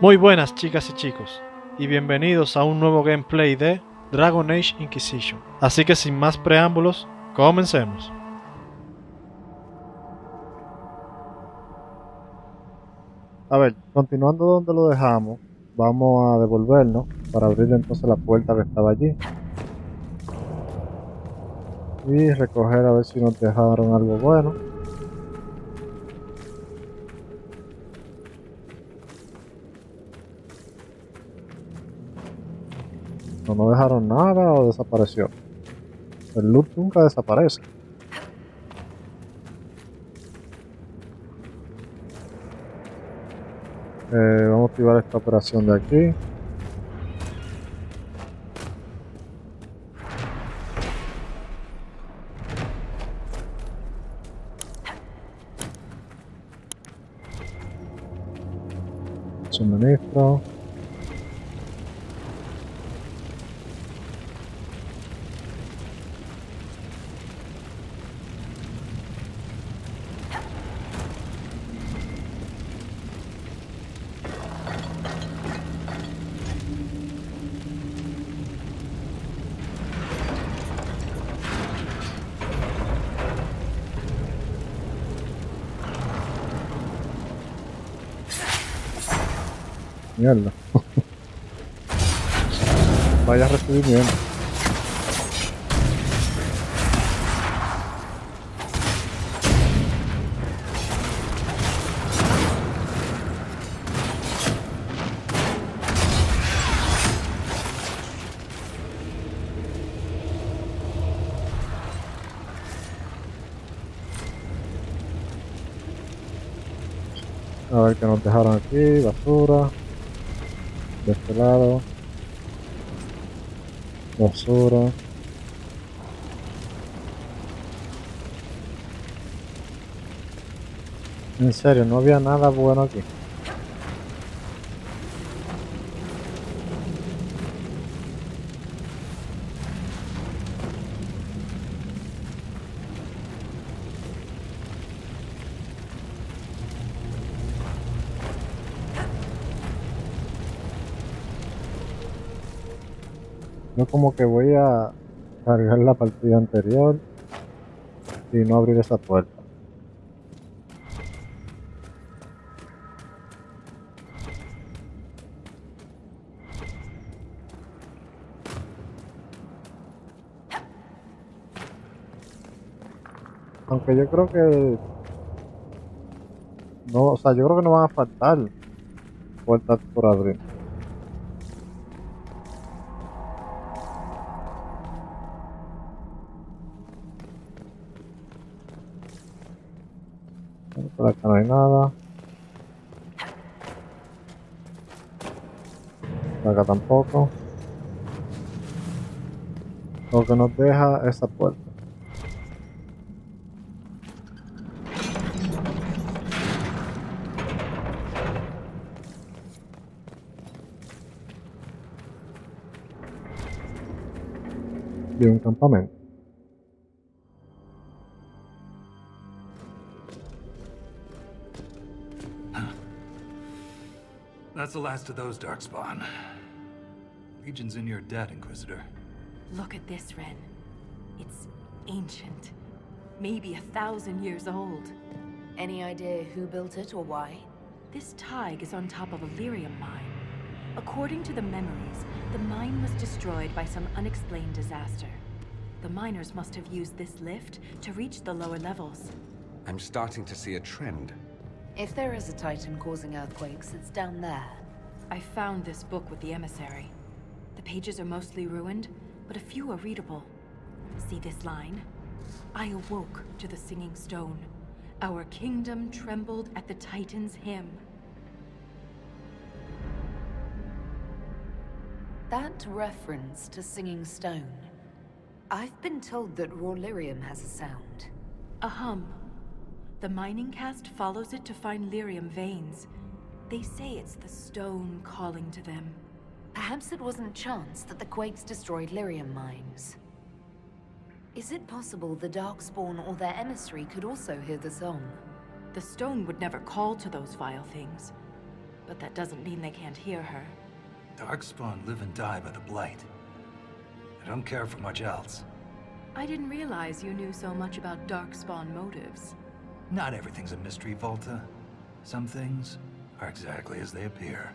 Muy buenas chicas y chicos, y bienvenidos a un nuevo gameplay de Dragon Age Inquisition. Así que sin más preámbulos, comencemos. A ver, continuando donde lo dejamos, vamos a devolvernos para abrir entonces la puerta que estaba allí. Y recoger a ver si nos dejaron algo bueno. No nos dejaron nada o desapareció. El loot nunca desaparece. Vamos a activar esta operación de aquí. Suministro. Mierda. Vaya recibimiento. A ver qué nos dejaron aquí, basura. De este lado. Basura. En serio, no había nada bueno aquí. Yo como que voy a cargar la partida anterior y no abrir esa puerta. Aunque yo creo que no, o sea, yo creo que no van a faltar puertas por abrir. Por acá no hay nada. Por acá tampoco. Lo que nos deja esa puerta. Y un campamento. That's the last of those, Darkspawn. Legion's in your debt, Inquisitor. Look at this, Ren. It's ancient. Maybe 1,000 years old. Any idea who built it or why? This Tig is on top of a lyrium mine. According to the memories, the mine was destroyed by some unexplained disaster. The miners must have used this lift to reach the lower levels. I'm starting to see a trend. If there is a titan causing earthquakes, it's down there. I found this book with the emissary. The pages are mostly ruined, but a few are readable. See this line? I awoke to the singing stone. Our kingdom trembled at the Titan's hymn. That reference to singing stone. I've been told that raw lyrium has a sound. A hum. The mining cast follows it to find lyrium veins. They say it's the stone calling to them. Perhaps it wasn't chance that the quakes destroyed lyrium mines. Is it possible the Darkspawn or their emissary could also hear the song? The stone would never call to those vile things. but that doesn't mean they can't hear her. Darkspawn live and die by the Blight. I don't care for much else. I didn't realize you knew so much about Darkspawn motives. Not everything's a mystery, Volta. Some things are exactly as they appear.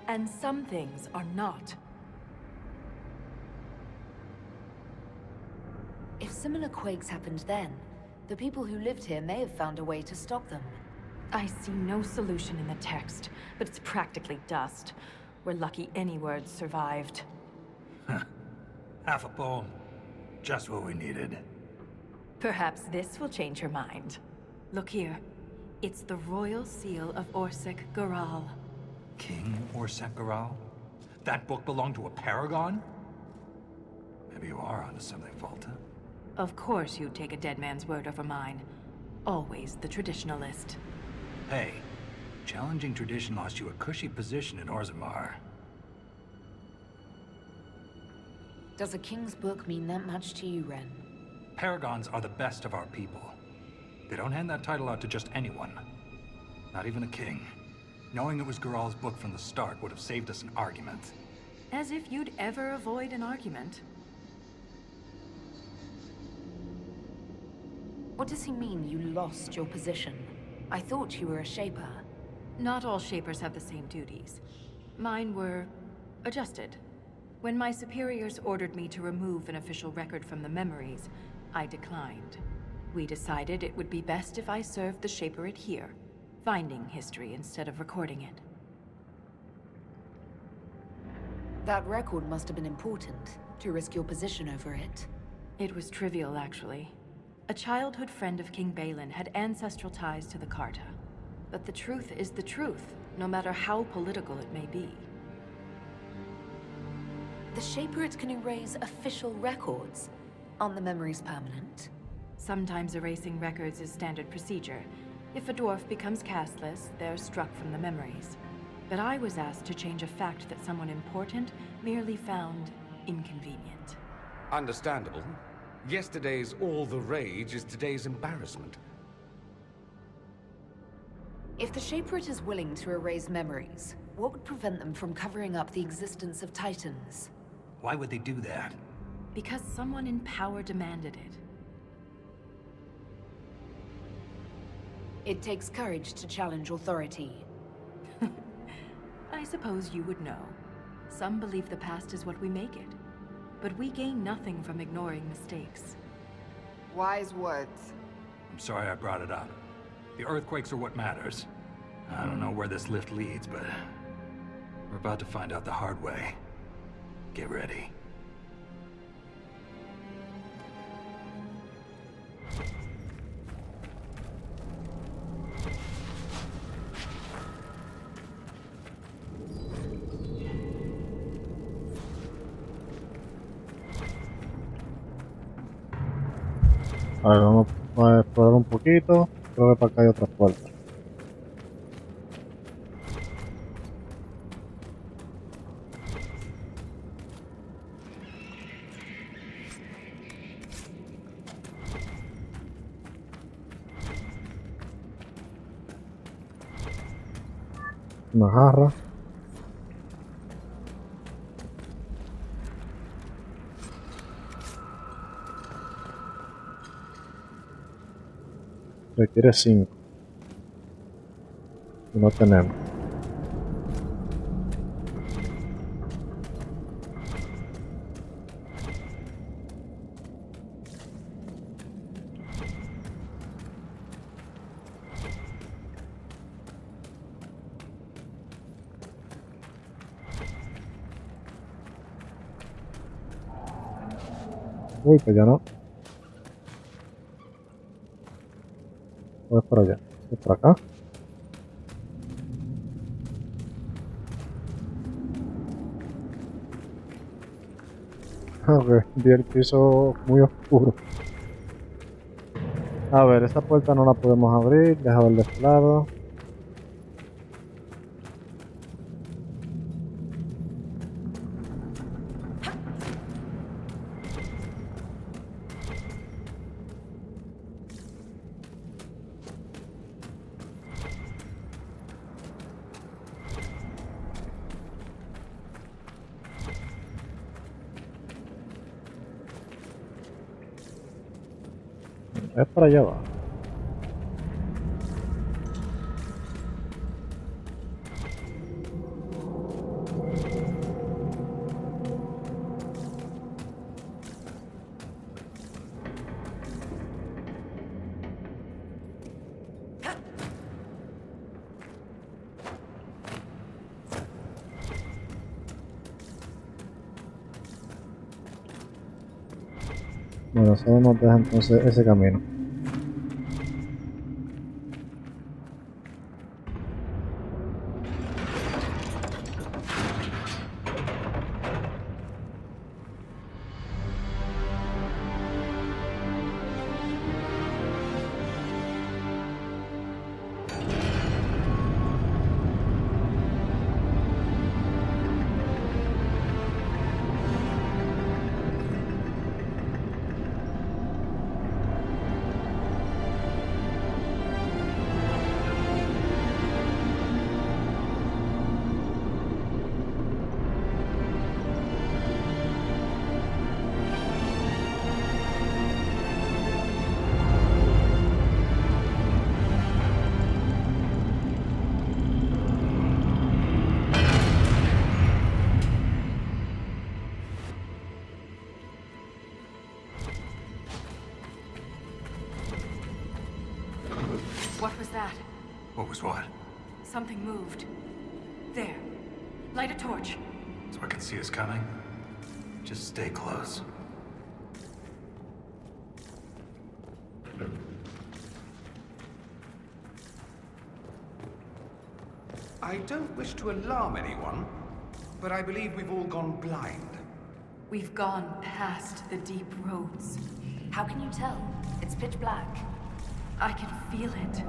And some things are not. If similar quakes happened then, the people who lived here may have found a way to stop them. I see no solution in the text, but it's practically dust. We're lucky any words survived. Half a poem. Just what we needed. Perhaps this will change her mind. Look here. It's the royal seal of Orsec Garal. King Orsec Garal? That book belonged to a paragon? Maybe you are onto something, Volta. Of course you'd take a dead man's word over mine. Always the traditionalist. Hey, challenging tradition lost you a cushy position in Orzammar. Does a king's book mean that much to you, Ren? Paragons are the best of our people. They don't hand that title out to just anyone. Not even a king. Knowing it was Garal's book from the start would have saved us an argument. As if you'd ever avoid an argument. What does he mean you lost your position? I thought you were a Shaper. Not all Shapers have the same duties. Mine were adjusted. When my superiors ordered me to remove an official record from the memories, I declined. We decided it would be best if I served the Shaperate here, finding history instead of recording it. That record must have been important, to risk your position over it. It was trivial, actually. A childhood friend of King Balin had ancestral ties to the Carta. But the truth is the truth, no matter how political it may be. The Shaperate can erase official records. Aren't the memories permanent? Sometimes erasing records is standard procedure. If a dwarf becomes casteless, they're struck from the memories. But I was asked to change a fact that someone important merely found inconvenient. Understandable. Yesterday's all the rage is today's embarrassment. If the Shaperate is willing to erase memories, what would prevent them from covering up the existence of Titans? Why would they do that? Because someone in power demanded it. It takes courage to challenge authority. I suppose you would know. Some believe the past is what we make it. But we gain nothing from ignoring mistakes. Wise words. I'm sorry I brought it up. The earthquakes are what matters. I don't know where this lift leads, but we're about to find out the hard way. Get ready. A ver, vamos a explorar un poquito. Creo que para acá hay otra puerta. Una jarra. Requiere 5. Y no tenemos. Uy, pues ya no. Voy por allá. Voy por acá. Ok, vi el piso muy oscuro. A ver, esta puerta no la podemos abrir. Deja ver de este lado. Es para allá abajo. Bueno, solo nos deja entonces ese camino. What was that? What was what? Something moved. There. Light a torch. So I can see us coming? Just stay close. I don't wish to alarm anyone, but I believe we've all gone blind. We've gone past the deep roads. How can you tell? It's pitch black. I can feel it.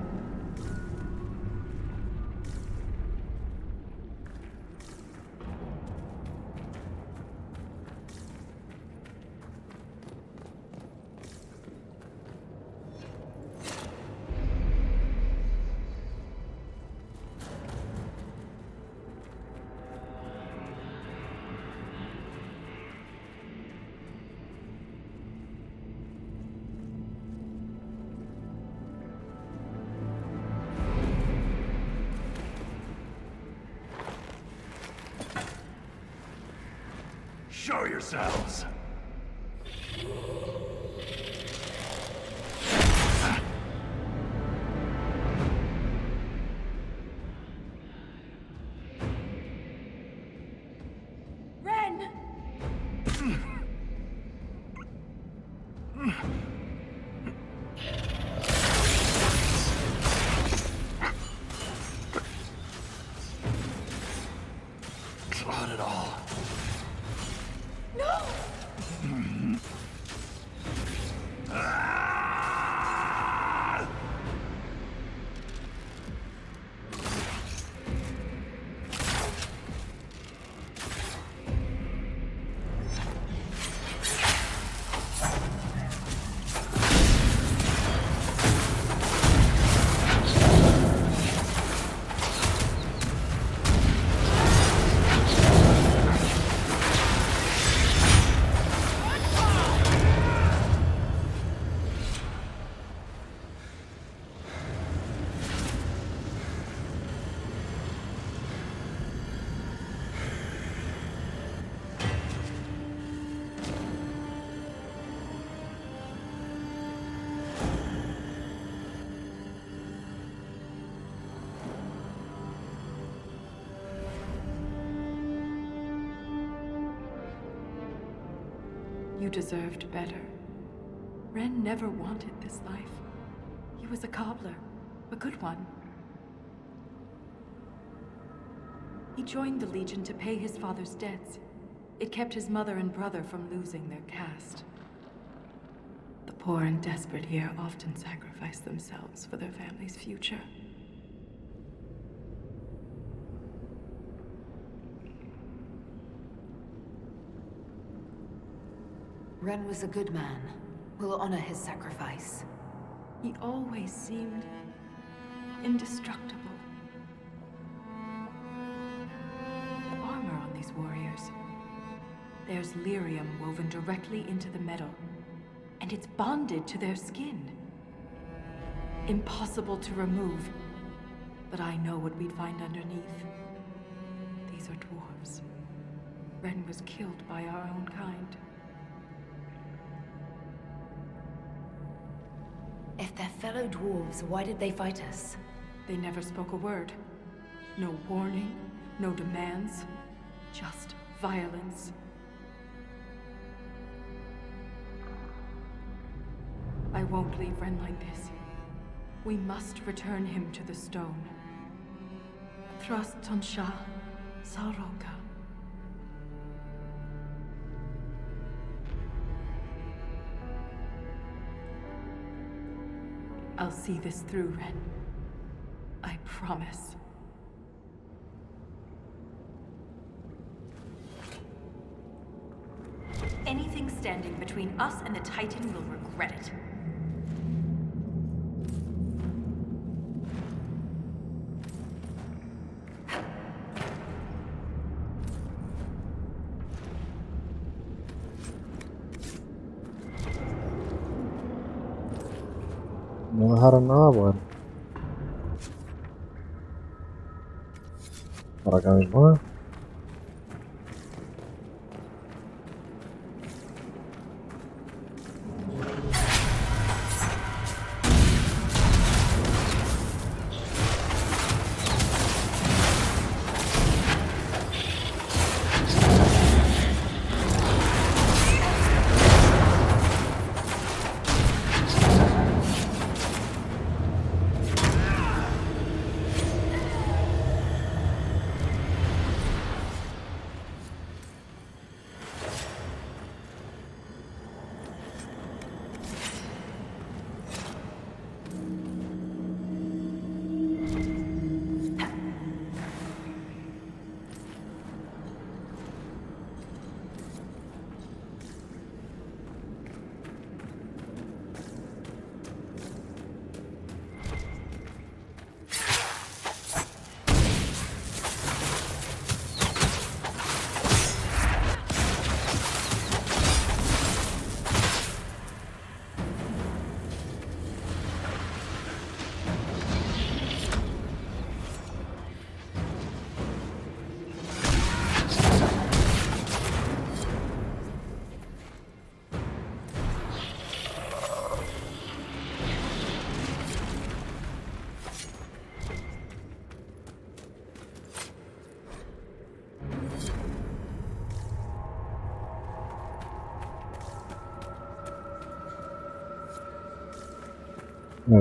Show yourselves! Ren! Not at all. You deserved better. Ren never wanted this life. He was a cobbler, a good one. He joined the Legion to pay his father's debts. It kept his mother and brother from losing their caste. The poor and desperate here often sacrifice themselves for their family's future. Ren was a good man. We'll honor his sacrifice. He always seemed indestructible. The armor on these warriors. There's lyrium woven directly into the metal, and it's bonded to their skin. Impossible to remove. But I know what we'd find underneath. These are dwarves. Ren was killed by our own kind. If they're fellow dwarves, why did they fight us? They never spoke a word. No warning, no demands. Just violence. I won't leave Ren like this. We must return him to the stone. Thrust Tonsha Saroka. I'll see this through, Ren. I promise. Anything standing between us and the Titan will regret it. No dejaron nada bueno. Por acá mismo,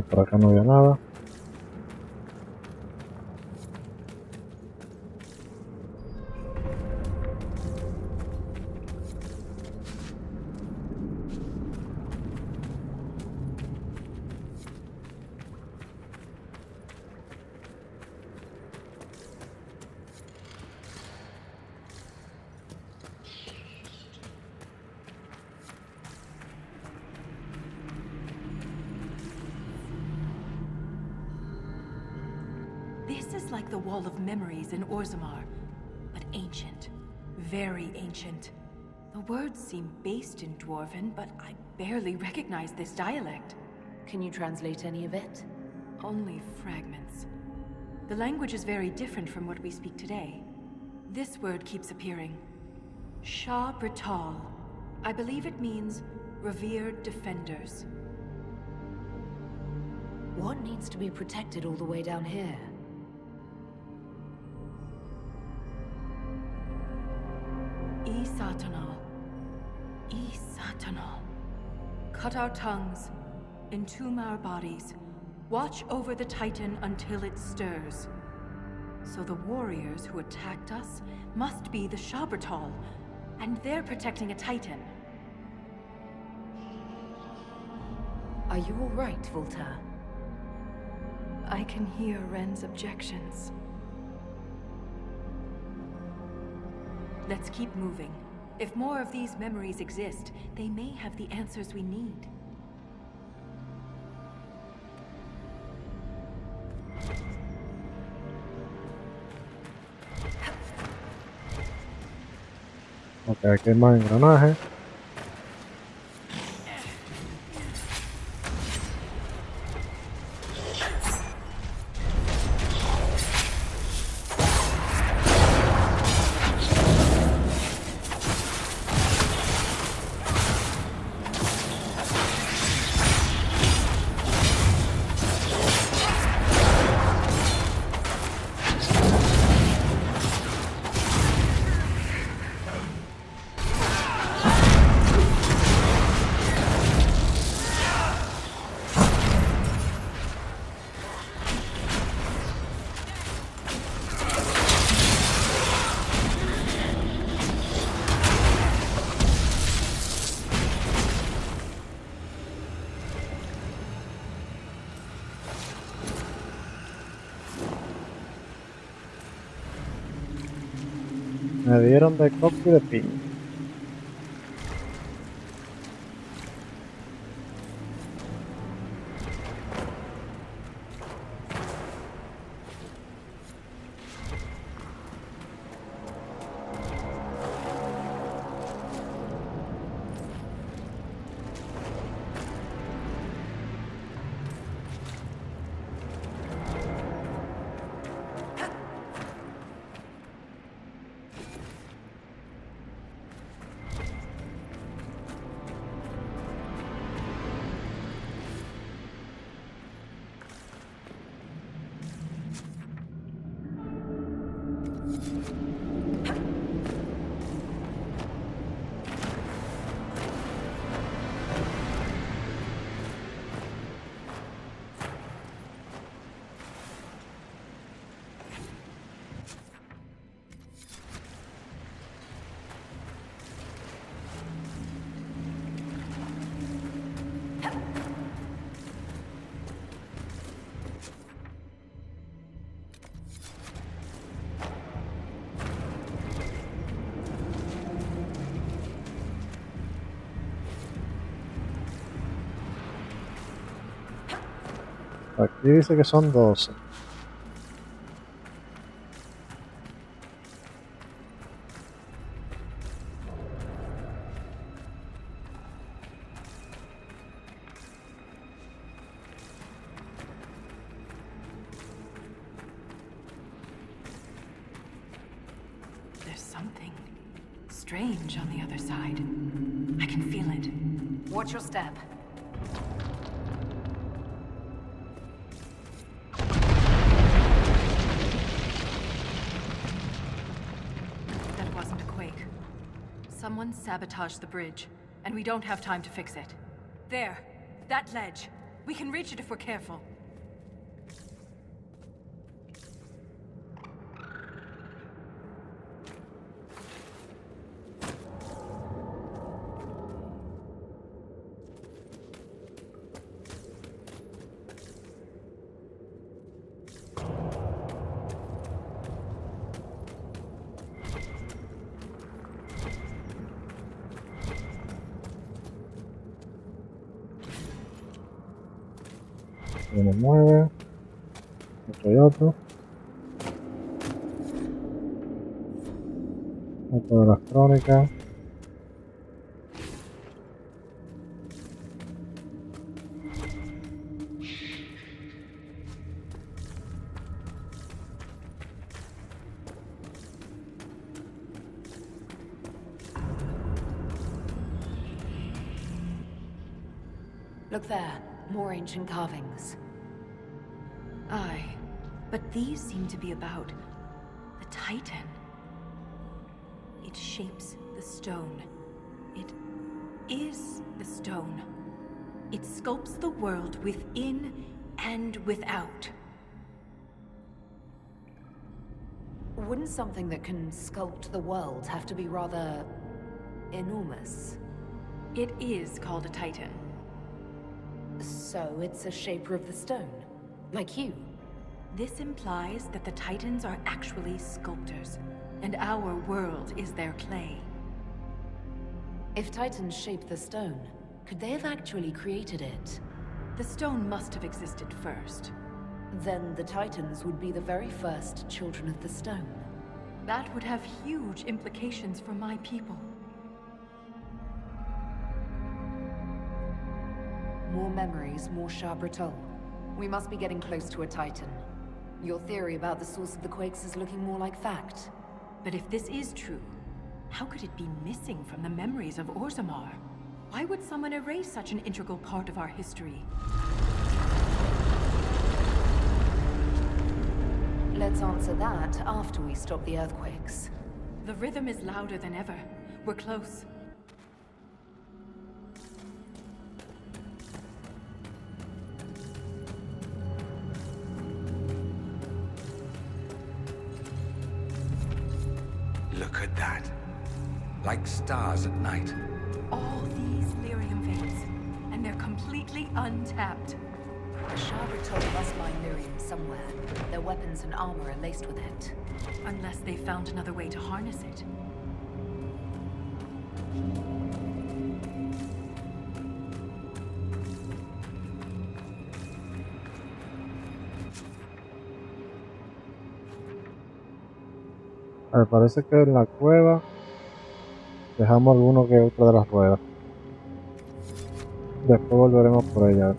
por acá no había nada. This is like the Wall of Memories in Orzammar, but ancient. Very ancient. The words seem based in Dwarven, but I barely recognize this dialect. Can you translate any of it? Only fragments. The language is very different from what we speak today. This word keeps appearing. Shah Brital. I believe it means revered defenders. What needs to be protected all the way down here? Isatanal. Isatanal. Cut our tongues, entomb our bodies, watch over the Titan until it stirs. So the warriors who attacked us must be the Shabratal, and they're protecting a Titan. Are you all right, Volta? I can hear Ren's objections. Let's keep moving. If more of these memories exist, they may have the answers we need. Ok, aquí hay más engranajes. Me dieron de coco y de piña. Aquí dice que son 12. There's something strange on the other side. I can feel it. Watch your step. That wasn't a quake. Someone sabotaged the bridge, and we don't have time to fix it. There, that ledge. We can reach it if we're careful. Uno mueve. Otro y otro. Otro de las crónicas. Look there. More ancient carvings. Aye, but these seem to be about the Titan. It shapes the stone. It is the stone. It sculpts the world within and without. Wouldn't something that can sculpt the world have to be rather enormous? It is called a Titan. So it's a shaper of the stone, like you. This implies that the Titans are actually sculptors, and our world is their clay. If Titans shape the stone, could they have actually created it? The stone must have existed first. Then the Titans would be the very first children of the stone. That would have huge implications for my people. More memories, more Shabratol. We must be getting close to a Titan. Your theory about the source of the quakes is looking more like fact. But if this is true, how could it be missing from the memories of Orzammar? Why would someone erase such an integral part of our history? Let's answer that after we stop the earthquakes. The rhythm is louder than ever. We're close. Look at that. Like stars at night. All these lyrium veins, and they're completely untapped. The Shabratol must lie Miriam somewhere. Their weapons and armor are laced with it. Unless they found another way to harness it. A ver, parece que en la cueva dejamos alguno que otro de las ruedas. Después volveremos por ella.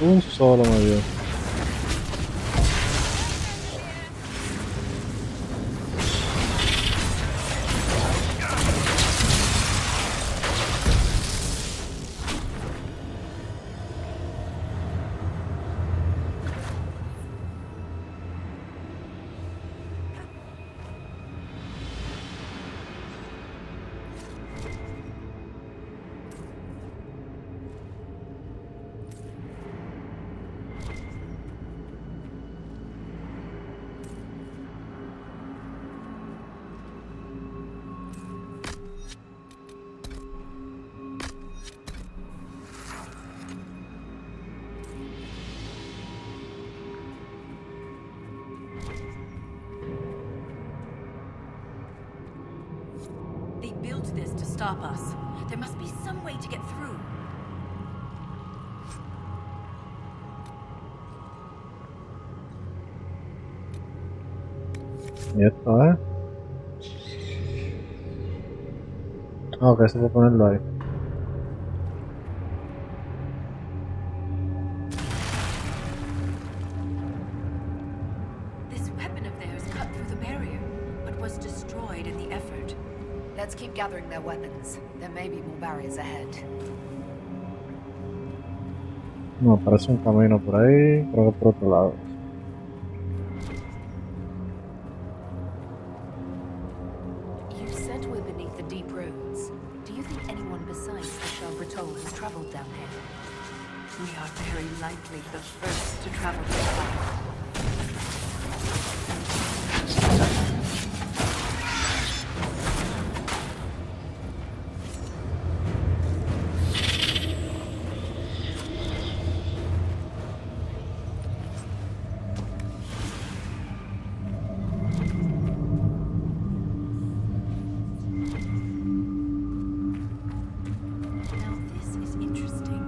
Un solo me dio. They built this to stop us. There must be some way to get through. Y esto es. Ok, se puede ponerlo ahí. This weapon of theirs cut through the barrier, but was destroyed in the effort. Let's keep gathering their weapons. There may be more barriers ahead. No, parece un camino por ahí, creo que por otro lado. You said we're beneath the deep roads. Do you think anyone besides the Shabratol has traveled down here? We are very likely the first to travel this path. Now this is interesting.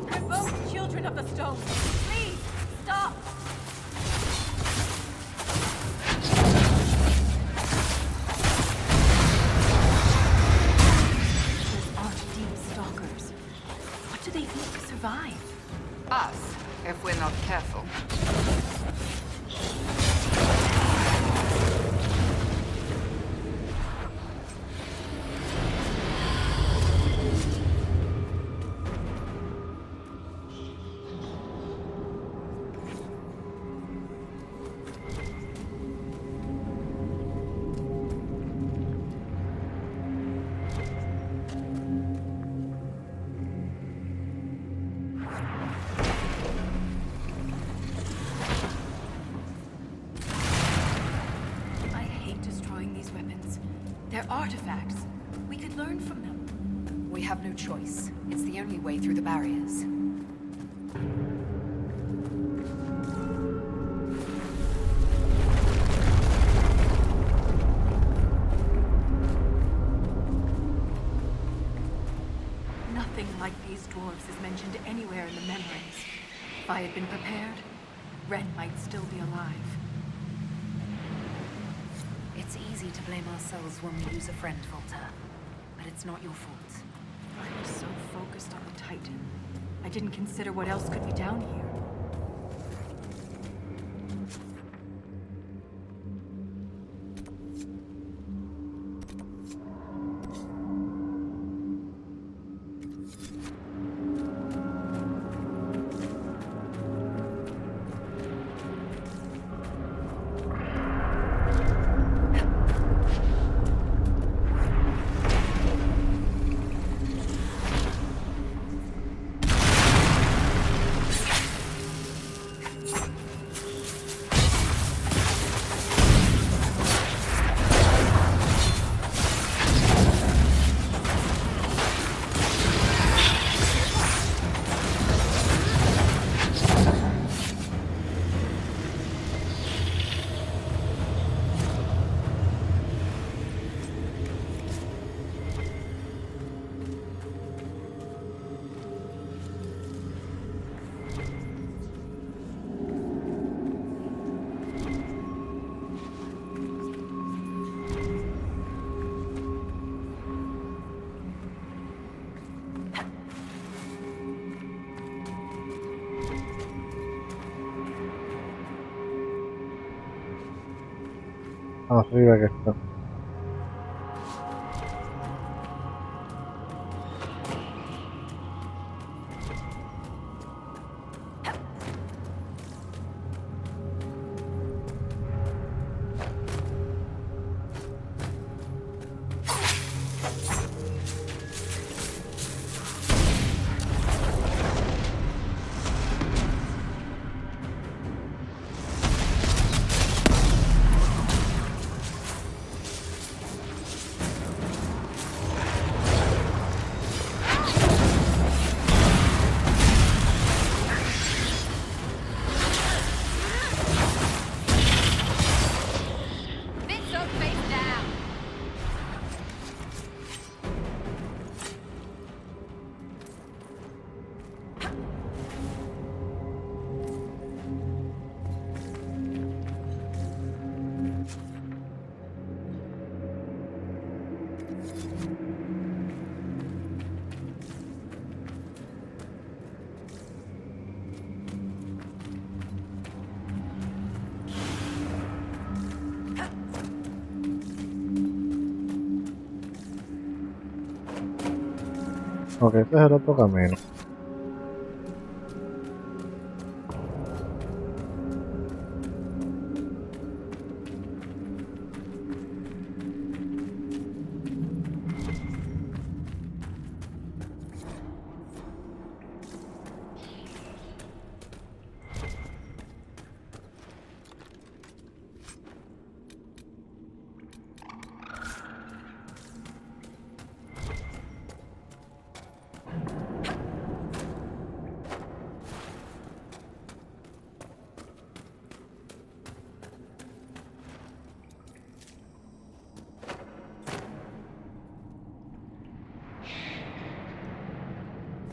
We're both children of the stone. Please, stop! Those aren't deep stalkers. What do they eat to survive? survive? Us, if we're not careful. They're artifacts. We could learn from them. We have no choice. It's the only way through the barriers. Nothing like these dwarves is mentioned anywhere in the memories. If I had been prepared, Ren might still be alive. It's easy to blame ourselves when we lose a friend, Volta. But it's not your fault. I was so focused on the Titan. I didn't consider what else could be down here. Arriba que está. Ok, este es el otro camino.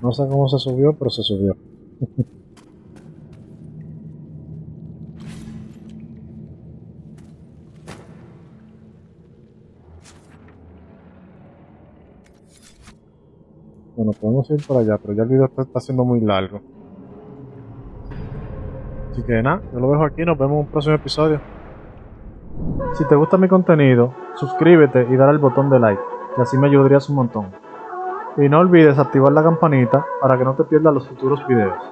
No sé cómo se subió, pero se subió. Bueno, podemos ir por allá, pero ya el video está siendo muy largo. Así que nada, yo lo dejo aquí, nos vemos en un próximo episodio. Si te gusta mi contenido, suscríbete y dale al botón de like, y así me ayudarías un montón. Y no olvides activar la campanita para que no te pierdas los futuros videos.